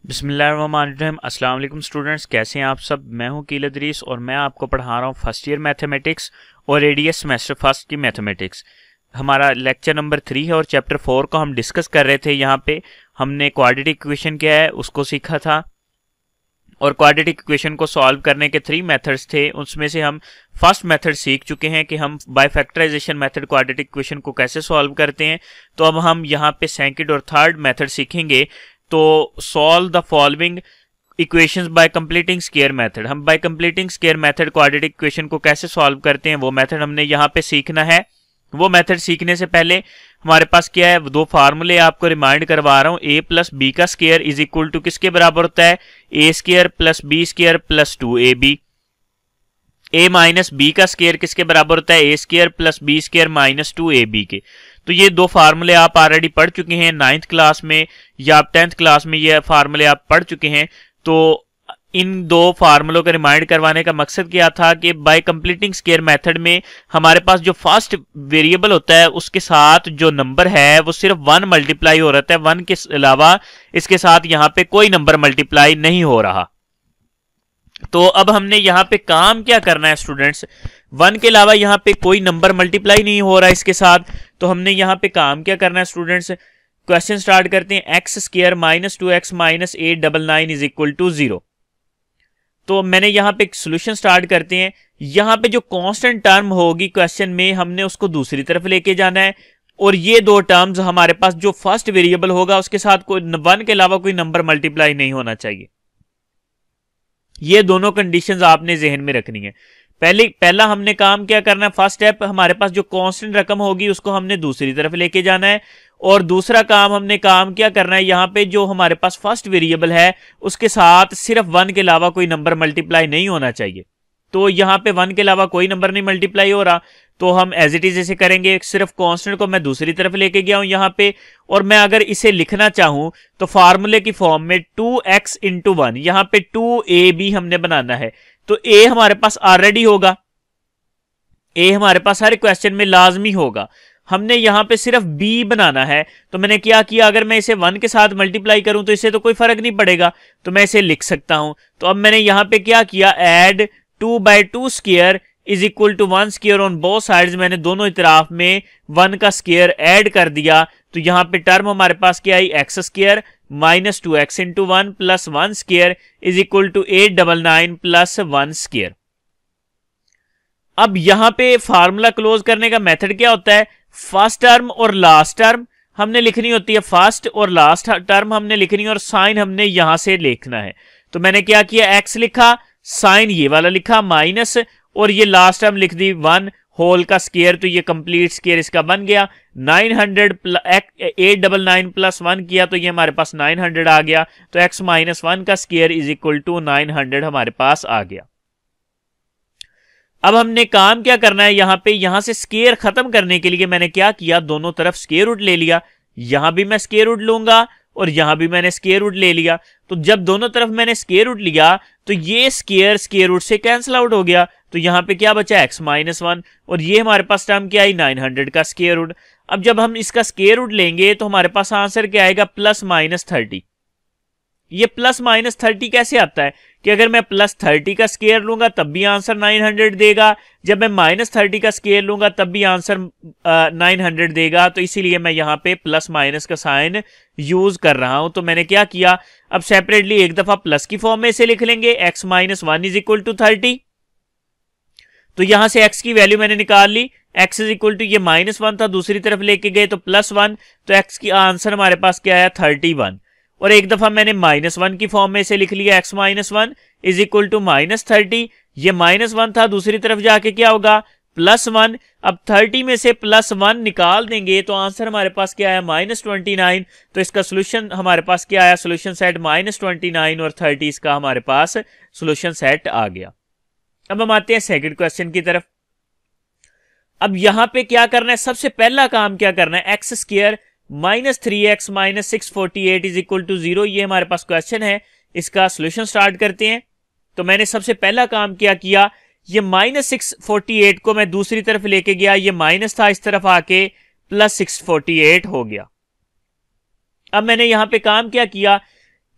बिस्मिल्लाहिर्रहमानिर्रहीम। अस्सलाम वालेकुम स्टूडेंट्स, कैसे हैं आप सब। मैं हूं कील अदरीस और मैं आपको पढ़ा रहा हूं फर्स्ट ईयर मैथमेटिक्स और एडीएस सेमेस्टर फर्स्ट की मैथमेटिक्स। हमारा लेक्चर नंबर 3 है और चैप्टर 4 को हम डिस्कस कर रहे थे। यहाँ पे हमने क्वाड्रेटिक इक्वेशन क्या है उसको सीखा था और क्वाड्रेटिक इक्वेशन को सॉल्व करने के 3 मेथड्स थे। उसमें से हम फर्स्ट मेथड सीख चुके हैं कि हम by factorization method quadratic equation को कैसे सॉल्व करते हैं। तो अब हम यहाँ पे सेकंड और थर्ड मेथड सीखेंगे। तो solve the following equations by completing square method. हम by completing square method quadratic equation को कैसे सॉल्व करते हैं वो मेथड हमने यहाँ पे सीखना है। वो मेथड सीखने से पहले हमारे पास क्या है, दो फार्मूले आपको रिमाइंड करवा रहा हूं। ए प्लस बी का स्क्वायर इज इक्वल टू किसके बराबर होता है, A square plus B square plus 2ab। A minus B का स्क्वायर किसके बराबर होता है, A square plus B square minus 2ab के। तो ये दो फार्मूले आप ऑलरेडी पढ़ चुके हैं 9th क्लास में या आप 10th क्लास में, ये फार्मूले आप पढ़ चुके हैं। तो इन दो फार्मूलों का रिमाइंड करवाने का मकसद क्या था कि बाय कंप्लीटिंग स्क्वायर मेथड में हमारे पास जो फर्स्ट वेरिएबल होता है उसके साथ जो नंबर है वो सिर्फ 1 मल्टीप्लाई हो रहा है। 1 के अलावा इसके साथ यहाँ पे कोई नंबर मल्टीप्लाई नहीं हो रहा। तो अब हमने यहाँ पे काम क्या करना है स्टूडेंट्स, 1 के अलावा यहाँ पे कोई नंबर मल्टीप्लाई नहीं हो रहा इसके साथ। तो हमने यहाँ पे काम क्या करना है स्टूडेंट्स, क्वेश्चन स्टार्ट करते हैं। X square minus 2x minus 899 is equal to 0। तो मैंने यहाँ पे एक सोल्यूशन स्टार्ट करते हैं। यहाँ पे जो कांस्टेंट टर्म होगी क्वेश्चन में हमने उसको दूसरी तरफ लेके जाना है और ये दो टर्म्स हमारे पास जो फर्स्ट वेरिएबल होगा उसके साथ कोई 1 के अलावा कोई नंबर मल्टीप्लाई नहीं होना चाहिए। ये दोनों कंडीशंस आपने जहन में रखनी है। पहला हमने काम क्या करना है, फर्स्ट स्टेप हमारे पास जो कांस्टेंट रकम होगी उसको हमने दूसरी तरफ लेके जाना है। और दूसरा हमने काम क्या करना है, यहाँ पे जो हमारे पास फर्स्ट वेरिएबल है उसके साथ सिर्फ 1 के अलावा कोई नंबर मल्टीप्लाई नहीं होना चाहिए। तो यहाँ पे 1 के अलावा कोई नंबर नहीं मल्टीप्लाई हो रहा, तो हम एज इट इज ऐसे करेंगे। सिर्फ कांस्टेंट को मैं दूसरी तरफ लेके गया हूं यहाँ पे, और मैं अगर इसे लिखना चाहूं तो फार्मूले की फॉर्म में 2x इंटू 1, यहाँ पे 2ab हमने बनाना है। तो a हमारे पास ऑलरेडी होगा, a हमारे पास हर क्वेश्चन में लाजमी होगा। हमने यहाँ पे सिर्फ b बनाना है। तो मैंने क्या किया, अगर मैं इसे 1 के साथ मल्टीप्लाई करूं तो इसे तो कोई फर्क नहीं पड़ेगा, तो मैं इसे लिख सकता हूं। तो अब मैंने यहाँ पे क्या किया, add 2/2 square is equal to 1 square on both sides. मैंने दोनों इतराफ में 1 का स्क्वायर ऐड कर दिया। तो यहाँ पे टर्म हमारे पास क्या आई, X square minus 2x into 1 plus 1 square is equal to 899 plus 1 square. अब यहाँ पे फार्मूला क्लोज करने का मेथड क्या होता है, फर्स्ट टर्म और लास्ट टर्म हमने लिखनी होती है, फर्स्ट और लास्ट टर्म हमने लिखनी है और साइन हमने यहां से लिखना है। तो मैंने क्या किया, एक्स लिखा, साइन ये वाला लिखा माइनस, और ये लास्ट टर्म लिख दी 1 होल का स्क्वायर। तो ये कंप्लीट स्क्वायर इसका बन गया। 899 प्लस 1 किया तो ये हमारे पास 900 आ गया। तो x माइनस 1 का स्क्वायर इज इक्वल टू 900 हमारे पास आ गया। अब हमने काम क्या करना है, यहां से स्क्वायर खत्म करने के लिए मैंने क्या किया, दोनों तरफ स्क्वायर रूट ले लिया। यहां भी मैं स्क्वायर रूट लूंगा और यहां भी मैंने स्क्वायर रूट ले लिया। तो जब दोनों तरफ मैंने स्क्वायर रूट लिया तो ये स्क्वायर रूट से कैंसिल आउट हो गया। तो यहां पे क्या बचा, x माइनस 1, और ये हमारे पास टर्म क्या आई, 900 का स्क्वायर रूट। अब जब हम इसका स्क्वायर रूट लेंगे तो हमारे पास आंसर क्या आएगा, प्लस माइनस 30। ये प्लस माइनस 30 कैसे आता है कि अगर मैं प्लस 30 का स्क्वायर लूंगा तब भी आंसर 900 देगा, जब मैं माइनस 30 का स्क्वायर लूंगा तब भी आंसर 900 देगा। तो इसीलिए मैं यहाँ पे प्लस माइनस का साइन यूज कर रहा हूं। तो मैंने क्या किया, अब सेपरेटली एक दफा प्लस की फॉर्म में इसे लिख लेंगे, x minus 1 is equal to 30। तो यहां से x की वैल्यू मैंने निकाल ली, x इज इक्वल टू ये माइनस 1 था, दूसरी तरफ लेके गए तो प्लस 1, तो x की आंसर हमारे पास क्या आया, 31। और एक दफा मैंने माइनस 1 की फॉर्म में इसे लिख लिया, x minus 1 is equal to minus 30। ये माइनस 1 था, दूसरी तरफ जाके क्या होगा, प्लस 1। अब 30 में से प्लस 1 निकाल देंगे तो आंसर हमारे पास क्या आया, माइनस 29। तो इसका सोल्यूशन हमारे पास क्या आया, सोल्यूशन सेट माइनस 29 और 30 इसका हमारे पास सोल्यूशन सेट आ गया। अब हम आते हैं सेकंड क्वेश्चन की तरफ। अब यहां पे क्या करना है, सबसे पहला काम क्या करना है, x square minus 3x minus 648 is equal to 0। ये हमारे पास क्वेश्चन है, इसका सोल्यूशन स्टार्ट करते हैं। तो मैंने सबसे पहला काम क्या किया, ये माइनस 648 को मैं दूसरी तरफ लेके गया, ये माइनस था, इस तरफ आके प्लस 648 हो गया। अब मैंने यहां पे काम क्या किया,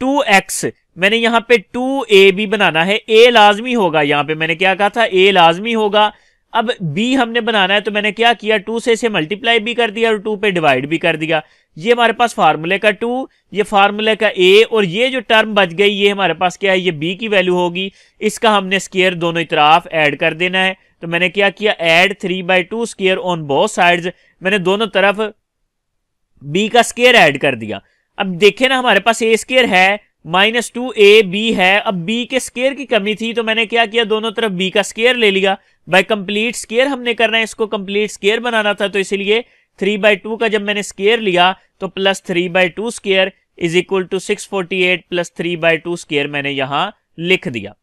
2x, मैंने यहाँ पे 2ab बनाना है, a लाजमी होगा, यहाँ पे मैंने क्या कहा था, a लाजमी होगा। अब b हमने बनाना है, तो मैंने क्या किया, 2 से इसे मल्टीप्लाई भी कर दिया और 2 पे डिवाइड भी कर दिया। ये हमारे पास फार्मूले का 2, ये फार्मूले का a, और ये जो टर्म बच गई ये हमारे पास क्या है, ये b की वैल्यू होगी। इसका हमने स्क्वायर दोनों तरफ ऐड कर देना है। तो मैंने क्या किया, add 3/2 square on both sides, मैंने दोनों तरफ b का स्क्वायर ऐड कर दिया। अब देखें ना, हमारे पास a स्क्वायर है, -2ab है, अब b के स्क्वायर की कमी थी, तो मैंने क्या किया, दोनों तरफ b का स्क्वायर ले लिया। बाय कंप्लीट स्क्वायर हमने करना है, इसको कंप्लीट स्क्वायर बनाना था, तो इसलिए 3/2 का जब मैंने स्क्वायर लिया तो plus 3/2 square is equal to 648 plus 3/2 square मैंने यहां लिख दिया।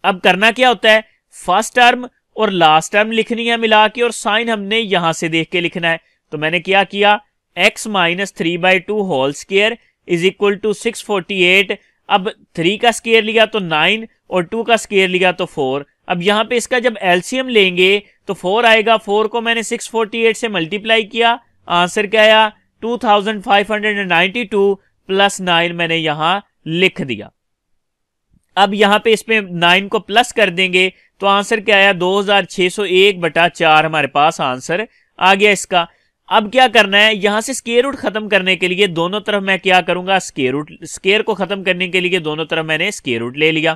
अब करना क्या होता है, फर्स्ट टर्म और लास्ट टर्म लिखनी है मिला के, और साइन हमने यहां से देख के लिखना है। तो मैंने क्या किया, x minus 3/2 whole square is equal to 648। अब 3 का स्क्वायर लिया तो 9 और 2 का स्क्वायर लिया तो 4। अब यहां पे इसका जब एलसीएम लेंगे तो 4 आएगा, 4 को मैंने 648 से मल्टीप्लाई किया, आंसर क्या आया 2592 प्लस 9 मैंने यहां लिख दिया। अब यहां पे इसमें 9 को प्लस कर देंगे तो आंसर क्या आया 2601/4 हमारे पास आंसर आ गया इसका। अब क्या करना है, यहां से स्क्वायर रूट खत्म करने के लिए दोनों तरफ मैं क्या करूंगा, स्क्वायर को खत्म करने के लिए दोनों तरफ मैंने स्क्वायर रूट ले लिया।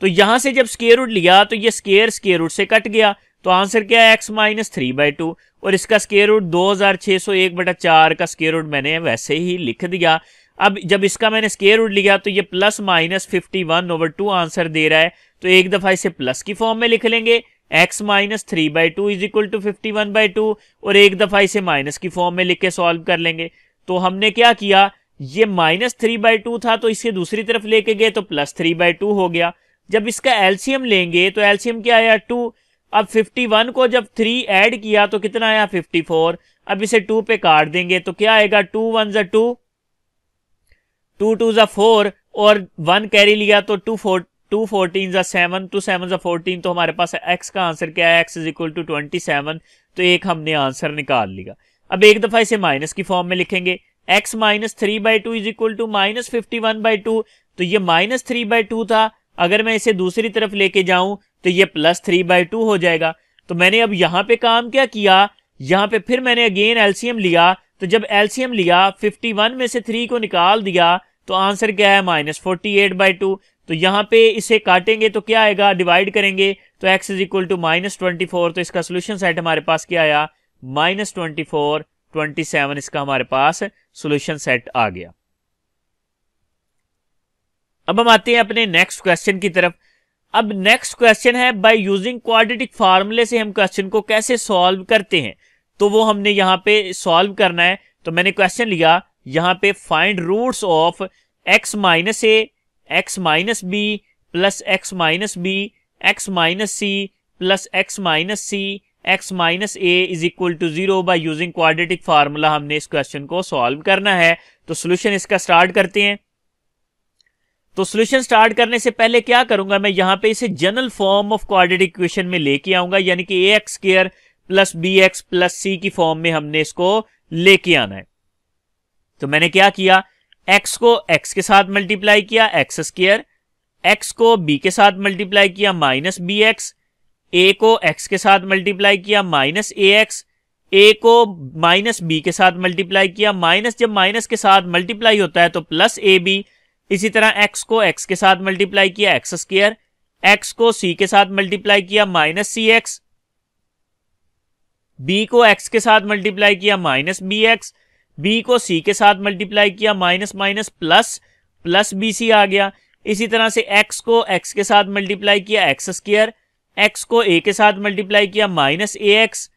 तो यहां से जब स्क्वायर रूट लिया तो ये स्क्वायर रूट से कट गया, तो आंसर क्या है x माइनस 3/2, और इसका स्क्वायर रूट 2601/4 का स्क्वायर रूट मैंने वैसे ही लिख दिया। अब जब इसका मैंने स्क्वायर रूट लिया तो ये प्लस माइनस 51/2 आंसर दे रहा है, तो एक दफा इसे प्लस की फॉर्म में लिख लेंगे, x minus 3/2 is equal to 51/2, और एक दफा इसे माइनस की फॉर्म में लिख के सॉल्व कर लेंगे। तो हमने क्या किया, ये -3/2 था तो इसे दूसरी तरफ लेके गए तो +3/2 हो गया। जब इसका एलसीएम लेंगे तो एलसीएम क्या आया 2। अब 51 को जब 3 ऐड किया तो कितना आया 54। अब इसे 2 पे काट देंगे तो क्या आएगा 2 1 ज़ा 2, 2 2 ज़ा 4, और 1 कैरी लिया तो 2 14 ज़ा 7, 2 7 ज़ा 14। तो हमारे पास x का आंसर क्या है, x इज इक्वल टू 27। तो एक हमने आंसर निकाल लिया। अब एक दफा इसे माइनस की फॉर्म में लिखेंगे, x minus 3/2 is equal to minus 51/2। तो ये -3/2 था, अगर मैं इसे दूसरी तरफ लेके जाऊं तो ये +3/2 हो जाएगा। तो मैंने अब यहां पे काम क्या किया, यहां पे फिर मैंने अगेन एलसीएम लिया। तो जब एलसीएम लिया 51 में से 3 को निकाल दिया तो आंसर क्या है -48/2। तो यहां पे इसे काटेंगे तो क्या आएगा, डिवाइड करेंगे तो x इज इक्वल टू -24। तो इसका सोल्यूशन सेट हमारे पास क्या आया, -24 27 इसका हमारे पास सोल्यूशन सेट आ गया। अब हम आते हैं अपने नेक्स्ट क्वेश्चन की तरफ। अब नेक्स्ट क्वेश्चन है बाय यूजिंग क्वाड्रेटिक फार्मूले से हम क्वेश्चन को कैसे सॉल्व करते हैं, तो वो हमने यहाँ पे सॉल्व करना है। तो मैंने क्वेश्चन लिया यहाँ पे, find roots of x minus a, x minus b plus x minus b, x minus c plus x minus c, x minus a is equal to 0 by using quadratic formula हमने इस question को solve करना है। तो solution इसका start करते हैं। तो सॉल्यूशन स्टार्ट करने से पहले क्या करूंगा, मैं यहां पे इसे general form of quadratic equation में लेके आऊंगा, यानी कि ax square plus bx plus c की फॉर्म में हमने इसको लेके आना है। तो मैंने क्या किया, x को x के साथ मल्टीप्लाई किया x स्क्वायर, x को b के साथ मल्टीप्लाई किया माइनस bx, a को x के साथ मल्टीप्लाई किया माइनस ax, a को माइनस b के साथ मल्टीप्लाई किया, माइनस जब माइनस के साथ मल्टीप्लाई होता है तो प्लस ab। इसी तरह x को x के साथ मल्टीप्लाई किया x स्क्वायर, x को c के साथ मल्टीप्लाई किया माइनस cx, b को x के साथ मल्टीप्लाई किया माइनस bx, b को c के साथ मल्टीप्लाई किया minus minus plus plus bc आ गया। इसी तरह से x को x के साथ मल्टीप्लाई किया x स्क्वायर, x को a के साथ मल्टीप्लाई किया माइनस ax,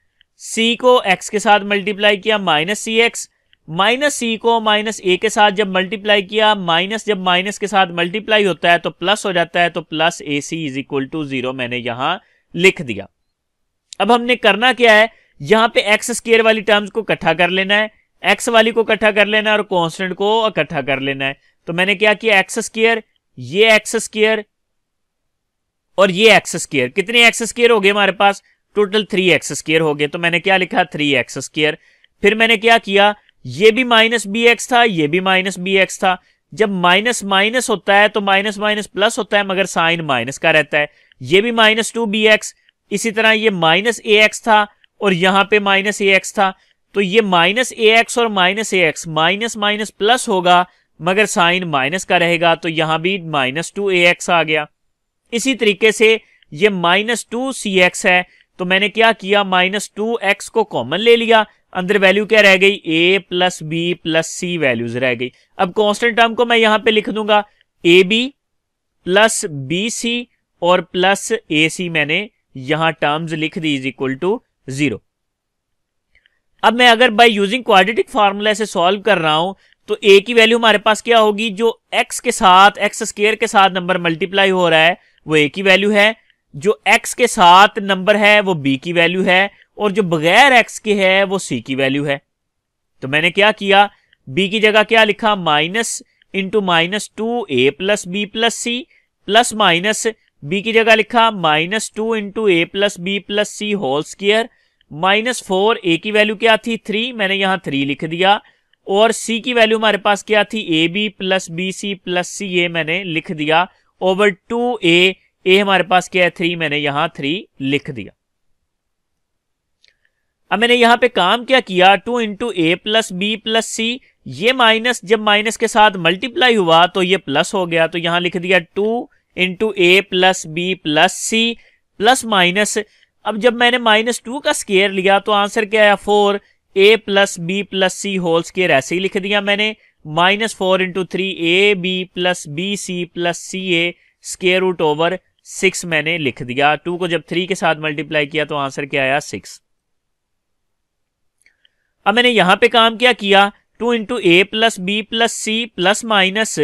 c को x के साथ मल्टीप्लाई किया माइनस cx, माइनस c को माइनस a के साथ जब मल्टीप्लाई किया, माइनस जब माइनस के साथ मल्टीप्लाई होता है तो प्लस हो जाता है, तो plus ac is equal to 0 मैंने यहां लिख दिया। अब हमने करना क्या है, यहां पे x स्क्वायर वाली टर्म्स को इकट्ठा कर लेना है, x वाली को इकट्ठा कर लेना है और कांस्टेंट को इकट्ठा कर लेना है। तो मैंने क्या किया, x स्क्वायर, ये x स्क्वायर और ये x स्क्वायर, कितने x स्क्वायर हो गए हमारे पास, टोटल 3x स्क्वायर हो गए। तो मैंने क्या लिखा 3x स्क्वायर। फिर मैंने क्या किया, ये भी माइनस bx था, ये भी माइनस bx था, जब माइनस माइनस होता है तो माइनस माइनस प्लस होता है, मगर साइन माइनस का रहता है। ये भी -2bx, इसी तरह ये -ax था और यहां पे -ax था, तो ये -ax और -ax माइनस माइनस प्लस होगा मगर साइन माइनस का रहेगा, तो यहां भी -2ax आ गया। इसी तरीके से ये -2cx है, तो मैंने क्या किया, -2x को कॉमन ले लिया, अंदर वैल्यू क्या रह गई, a plus b plus c values रह गई। अब कांस्टेंट टर्म को मैं यहां पे लिख दूंगा ab प्लस bc और प्लस ac, मैंने यहां टर्म्स लिख दी इज इक्वल टू 0। अब मैं अगर बाय यूजिंग क्वाड्रेटिक फार्मूला से सॉल्व कर रहा हूं तो a की वैल्यू हमारे पास क्या होगी, जो x के साथ x स्क्वायर के साथ नंबर मल्टीप्लाई हो रहा है वो a की वैल्यू है, जो x के साथ नंबर है वो b की वैल्यू है, और जो बगैर x के है वो c की वैल्यू है। तो मैंने क्या किया, b की जगह क्या लिखा, minus into -2a plus b plus सी, प्लस माइनस b की जगह लिखा -2 into a plus b plus c whole square, -4 a की वैल्यू क्या थी 3, मैंने यहां 3 लिख दिया, और c की वैल्यू हमारे पास क्या थी ab plus B C plus C A मैंने लिख दिया, ओवर 2a, a हमारे पास क्या है 3, मैंने यहां 3 लिख दिया। अब मैंने यहां पे काम क्या किया, 2 into A plus B plus सी, ये माइनस जब माइनस के साथ मल्टीप्लाई हुआ तो ये प्लस हो गया, तो यहां लिख दिया 2 into A plus B plus C, plus minus, अब जब मैंने -2 का स्क्वायर लिया तो आंसर क्या आया 4, a plus B plus c whole square ऐसे ही लिख दिया मैंने, -4 into 3 a b plus B C plus C a square root over 6 मैंने लिख दिया। 2 को जब 3 के साथ मल्टीप्लाई किया तो आंसर क्या आया 6। अब मैंने यहां पे काम क्या किया, 2 into A plus B plus C plus minus,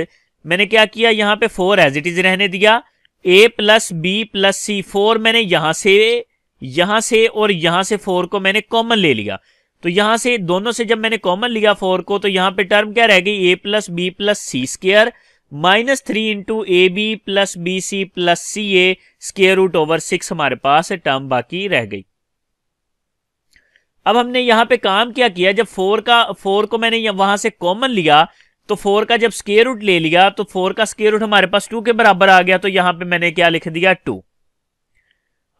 मैंने क्या किया, यहां पे 4 एज इट इज रहने दिया, a प्लस बी प्लस सी, 4 मैंने यहां से और यहां से 4 को मैंने कॉमन ले लिया, तो यहां से दोनों से जब मैंने कॉमन लिया 4 को, तो यहां पे टर्म क्या रह गई, a plus B plus c square -3 into a b plus B C plus C a square root over 6 हमारे पास टर्म बाकी रह गई। अब हमने यहां पे काम क्या किया, जब 4 को मैंने वहां से कॉमन लिया तो 4 का जब स्क्वायर रूट ले लिया तो 4 का स्क्वायर रूट हमारे पास 2 के बराबर आ गया, तो यहां पे मैंने क्या लिख दिया 2।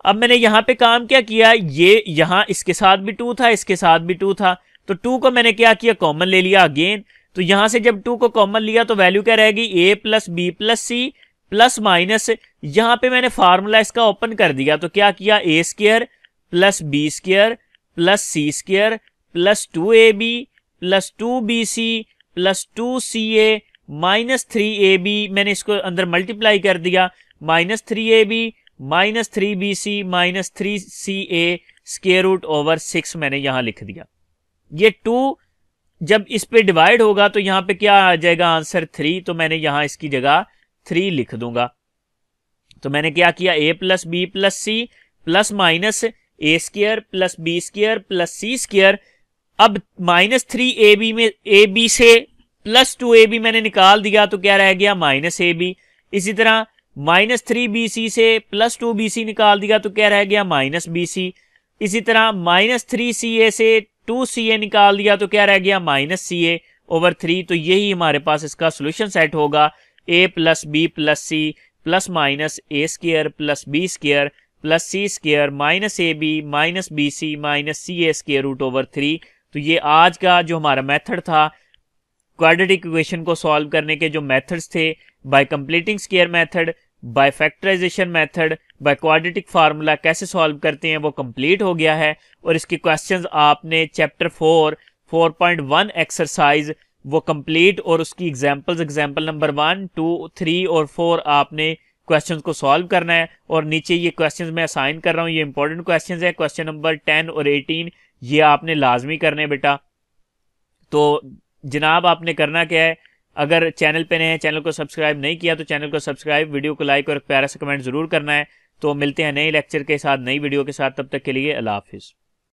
अब मैंने यहां पे काम क्या किया, ये यहां इसके साथ भी 2 था, इसके साथ भी 2 था, तो 2 को मैंने क्या किया, कॉमन ले लिया अगेन, तो यहां से जब 2 को कॉमन लिया तो वैल्यू क्या रहेगी, a plus B plus C plus minus, यहां पे मैंने फार्मूला इसका ओपन कर दिया, तो क्या किया, a square plus B square plus c square plus 2ab plus 2bc plus 2ca minus 3ab, मैंने इसको अंदर मल्टीप्लाई कर दिया, -3ab minus 3bc minus 3ca square root over 6 मैंने यहां लिख दिया। ये 2 जब इस पे डिवाइड होगा तो यहां पे क्या आ जाएगा, आंसर 3, तो मैंने यहां इसकी जगह 3 लिख दूंगा। तो मैंने क्या किया, a plus B plus C plus minus a square plus B square plus c square, अब -3ab में ab से प्लस 2ab मैंने निकाल दिया तो क्या रह गया, -ab, इसी तरह -3bc से प्लस 2bc निकाल दिया तो क्या रह गया, -bc, इसी तरह -3ca से 2ca निकाल दिया तो क्या रह गया, -ca ओवर 3, तो यही हमारे पास इसका सोल्यूशन सेट होगा, a plus B plus C plus minus a square plus B square plus c square -ab minus b c minus ca square root over 3। तो ये आज का जो हमारा मेथड था क्वाड्रेटिक इक्वेशन को सॉल्व करने के जो मेथड्स थे, by completing square method, by factorization method, by quadratic formula कैसे सॉल्व करते हैं वो कंप्लीट हो गया है, और इसके क्वेश्चंस आपने चैप्टर 4.1 एक्सरसाइज वो कंप्लीट और उसकी एग्जांपल नंबर 1, 2, 3 और 4 आपने क्वेश्चंस को सॉल्व करना है। और नीचे ये क्वेश्चंस मैं असाइन कर रहा हूँ, ये इंपॉर्टेंट क्वेश्चंस है, क्वेश्चन नंबर 10 और 18 ये आपने लाजमी करने बेटा। तो जनाब आपने करना क्या है, अगर चैनल पे नए हैं, चैनल को सब्सक्राइब नहीं किया तो चैनल को सब्सक्राइब, वीडियो को लाइक और प्यारा सा कमेंट जरूर करना है। तो मिलते हैं नए लेक्चर के साथ, नई वीडियो के साथ, तब तक के लिए अल्लाह हाफिज़।